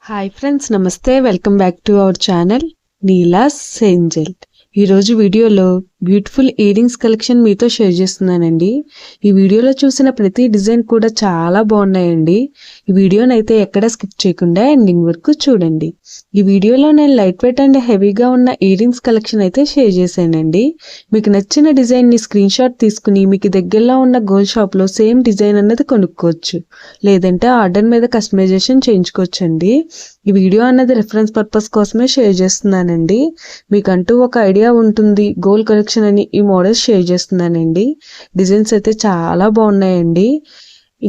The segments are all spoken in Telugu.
హాయ్ ఫ్రెండ్స్, నమస్తే. Welcome back to our channel Neela's Angel. ఈరోజు వీడియోలో బ్యూటిఫుల్ ఇయర్ రింగ్స్ కలెక్షన్ మీతో షేర్ చేస్తున్నానండి. ఈ వీడియోలో చూసిన ప్రతి డిజైన్ కూడా చాలా బాగున్నాయండి. ఈ వీడియోని అయితే ఎక్కడ స్కిప్ చేయకుండా ఎండింగ్ వరకు చూడండి. ఈ వీడియోలో నేను లైట్ వెయిట్ అండ్ హెవీగా ఉన్న ఇయర్ రింగ్స్ కలెక్షన్ అయితే షేర్ చేశానండి. మీకు నచ్చిన డిజైన్ని స్క్రీన్ షాట్ తీసుకుని మీకు దగ్గరలో ఉన్న గోల్డ్ షాప్లో సేమ్ డిజైన్ అన్నది కొనుక్కోవచ్చు, లేదంటే ఆర్డర్ మీద కస్టమైజేషన్ చేయించుకోవచ్చండి. ఈ వీడియో అన్నది రిఫరెన్స్ పర్పస్ కోసమే షేర్ చేస్తున్నానండి. మీకంటూ ఒక ఐడియా ఉంటుంది గోల్డ్ కలెక్షన్ అని ఈ మోడల్స్ షేర్ చేస్తున్నానండి. డిజైన్స్ అయితే చాలా బాగున్నాయండి.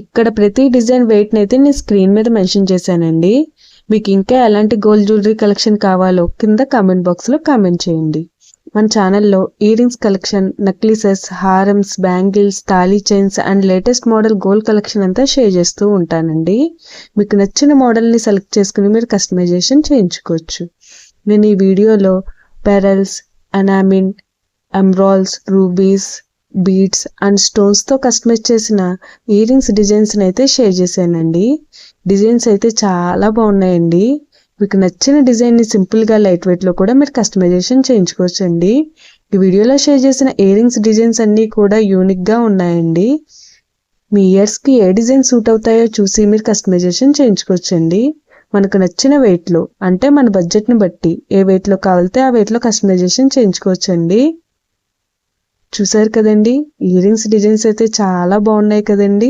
ఇక్కడ ప్రతి డిజైన్ వెయిట్ అయితే నేను స్క్రీన్ మీద మెన్షన్ చేశానండి. మీకు ఇంకా ఎలాంటి గోల్డ్ జ్యువెలరీ కలెక్షన్ కావాలో కింద కామెంట్ బాక్స్లో కామెంట్ చేయండి. మన ఛానల్లో ఇయర్ రింగ్స్ కలెక్షన్, నెక్లెసెస్, హారమ్స్, బ్యాంగిల్స్, తాళీ chains and latest model gold collection అంతా షేర్ చేస్తూ ఉంటానండి. మీకు నచ్చిన మోడల్ని సెలెక్ట్ చేసుకుని మీరు కస్టమైజేషన్ చేయించుకోవచ్చు. నేను ఈ వీడియోలో pearls, enamel, emeralds, rubies, beads and స్టోన్స్తో కస్టమైజ్ చేసిన ఇయర్ రింగ్స్ డిజైన్స్ని అయితే షేర్ చేశానండి. డిజైన్స్ అయితే చాలా బాగున్నాయండి. మీకు నచ్చిన డిజైన్ని సింపుల్గా లైట్ వెయిట్లో కూడా మీరు కస్టమైజేషన్ చేయించుకోవచ్చండి. ఈ వీడియోలో షేర్ చేసిన ఇయర్ రింగ్స్ డిజైన్స్ అన్నీ కూడా యూనిక్గా ఉన్నాయండి. మీ ఇయర్స్కి ఏ డిజైన్ సూట్ అవుతాయో చూసి మీరు కస్టమైజేషన్ చేయించుకోవచ్చండి. మనకు నచ్చిన వెయిట్లో, అంటే మన బడ్జెట్ని బట్టి ఏ వెయిట్లో కావాలితే ఆ వెయిట్లో కస్టమైజేషన్ చేయించుకోవచ్చండి. చూసారు కదండి, ఇయర్ రింగ్స్ డిజైన్స్ అయితే చాలా బాగున్నాయి కదండి.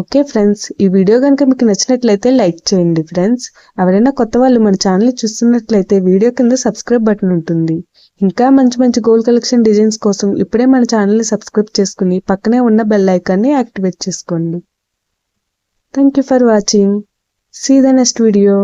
ఓకే ఫ్రెండ్స్, ఈ వీడియో కనుక మీకు నచ్చినట్లయితే లైక్ చేయండి ఫ్రెండ్స్. ఎవరైనా కొత్త వాళ్ళు మన ఛానల్ చూస్తున్నట్లయితే వీడియో కింద సబ్స్క్రైబ్ బటన్ ఉంటుంది. ఇంకా మంచి మంచి గోల్డ్ కలెక్షన్ డిజైన్స్ కోసం ఇప్పుడే మన ఛానల్ని సబ్స్క్రైబ్ చేసుకుని పక్కనే ఉన్న బెల్ ఐకాన్ని యాక్టివేట్ చేసుకోండి. Thank you for watching. See you in the next video.